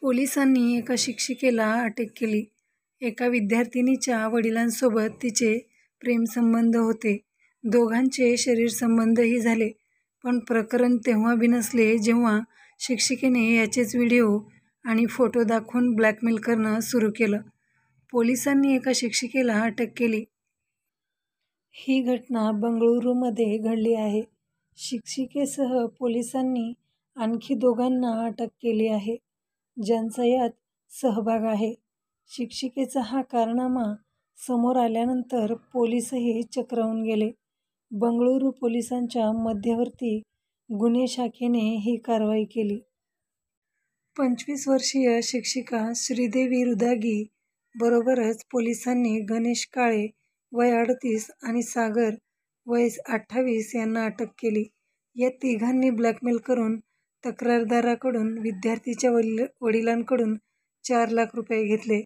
पोलिसांनी एका शिक्षिकेला अटक केली. एका विद्यार्थिनीच्या वडिलांसोबत तिचे प्रेमसंबंध होते. दोघांचे शरीरसंबंधही झाले. पण प्रकरण तेव्हा बिनसले जेव्हा शिक्षिकेने याचेच व्हिडिओ आणि फोटो दाखवून ब्लॅकमेल करणं सुरू केलं. पोलिसांनी एका शिक्षिकेला अटक केली. ही घटना बंगळुरूमध्ये घडली आहे. शिक्षिकेसह पोलिसांनी आणखी दोघांना अटक केली आहे, ज्यांचा यात सहभाग आहे. शिक्षिकेचा हा कारनामा समोर आल्यानंतर पोलीसही चक्रावून गेले. बंगळुरू पोलिसांच्या मध्यवर्ती गुन्हे शाखेने ही कारवाई केली. 25 वर्षीय शिक्षिका श्रीदेवी रुदागी बरोबरच पोलिसांनी गणेश काळे वय 38 आणि सागर वय 28 यांना अटक केली. या तिघांनी ब्लॅकमेल करून तक्रारदाराकडून विद्यार्थीच्या वडिलांकडून 4 लाख रुपये घेतले,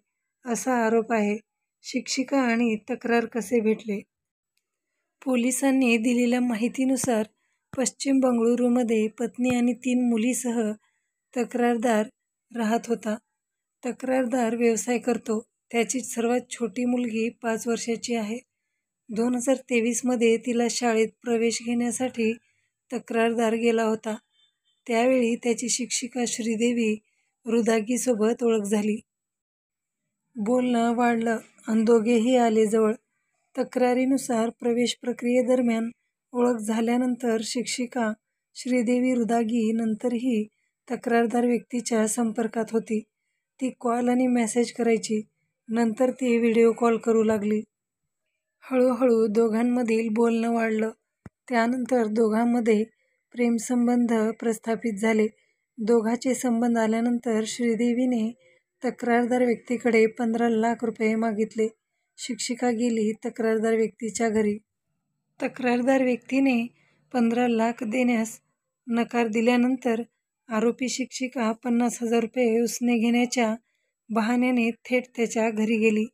असा आरोप आहे. शिक्षिका आणि तक्रार कसे भेटले? पोलिसांनी दिलेल्या माहितीनुसार पश्चिम बंगळुरूमध्ये पत्नी आणि 3 मुलींसह तक्रारदार राहत होता. तक्रारदार व्यवसाय करतो. त्याची सर्वात छोटी मुलगी 5 वर्षाची आहे. 2023 मध्ये तिला शाळेत प्रवेश घेण्यासाठी तक्रारदार गेला होता. त्यावेळी त्याची शिक्षिका श्रीदेवी रुदागीसोबत ओळख झाली. बोलणं वाढलं आणि दोघेही आले जवळ. तक्रारीनुसार प्रवेश प्रक्रियेदरम्यान ओळख झाल्यानंतर शिक्षिका श्रीदेवी रुदागी नंतरही तक्रारदार व्यक्तीच्या संपर्कात होती. ती कॉल आणि मेसेज करायची. नंतर ती व्हिडिओ कॉल करू लागली. हळूहळू दोघांमधील बोलणं वाढलं. त्यानंतर दोघांमध्ये प्रेमसंबंध प्रस्थापित झाले. दोघांचे संबंध आल्यानंतर श्रीदेवीने तक्रारदार व्यक्तीकडे 15 लाख रुपये मागितले. शिक्षिका गेली तक्रारदार व्यक्तीच्या घरी. तक्रारदार व्यक्तीने 15 लाख देण्यास नकार दिल्यानंतर आरोपी शिक्षिका 50,000 रुपये उसने घेण्याच्या बहाण्याने थेट त्याच्या घरी गेली.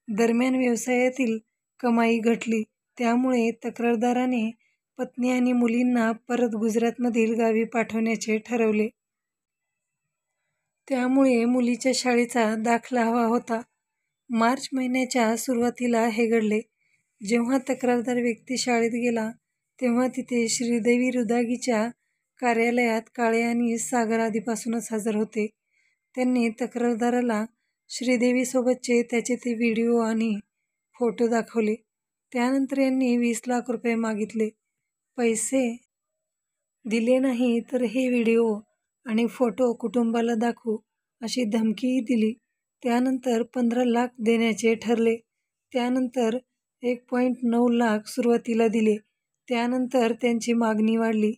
दरम्यान व्यवसायातील कमाई घटली. त्यामुळे तक्रारदाराने पत्नी आणि मुलींना परत गुजरातमधील गावी पाठवण्याचे ठरवले. त्यामुळे मुलीच्या शाळेचा दाखला हवा होता. मार्च महिन्याच्या सुरुवातीला हे घडले. जेव्हा तक्रारदार व्यक्ती शाळेत गेला तेव्हा तिथे श्रीदेवी रुदागीच्या कार्यालयात काळे आणि सागर आधीपासूनच हजर होते. त्यांनी तक्रारदाराला श्रीदेवीसोबतचे त्याचे ते व्हिडिओ आणि फोटो दाखवले. त्यानंतर यांनी 20 लाख रुपये मागितले. पैसे दिले नाही तर हे व्हिडिओ आणि फोटो कुटुंबाला दाखवू अशी धमकीही दिली. त्यानंतर 15 लाख देण्याचे ठरले. त्यानंतर 1.9 लाख सुरुवातीला दिले. त्यानंतर त्यांची मागणी वाढली.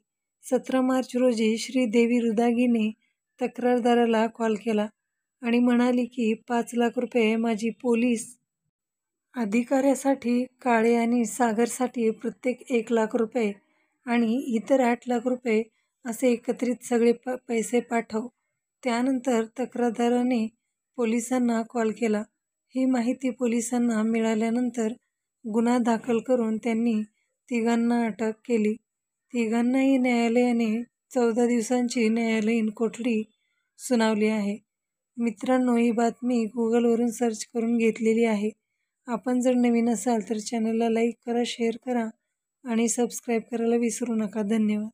17 मार्च रोजी श्रीदेवी रुदागीने तक्रारदाराला कॉल केला आणि म्हणाली की 5 लाख रुपये माझी पोलीस अधिकाऱ्यासाठी, काळे आणि सागरसाठी प्रत्येक 1 लाख रुपये आणि इतर 8 लाख रुपये असे एकत्रित सगळे पैसे पाठव. त्यानंतर तक्रारदाराने पोलिसांना कॉल केला. ही माहिती पोलिसांना मिळाल्यानंतर गुन्हा दाखल करून त्यांनी तिघांना अटक केली. तिघांनाही न्यायालयाने 14 दिवसांची न्यायालयीन कोठडी सुनावली आहे. मित्रांनो, ही बातमी गुगलवरून सर्च करून घेतलेली आहे. आपण जर नवीन असाल तर चॅनलला लाईक करा, शेअर करा आणि सबस्क्राईब करायला विसरू नका. धन्यवाद.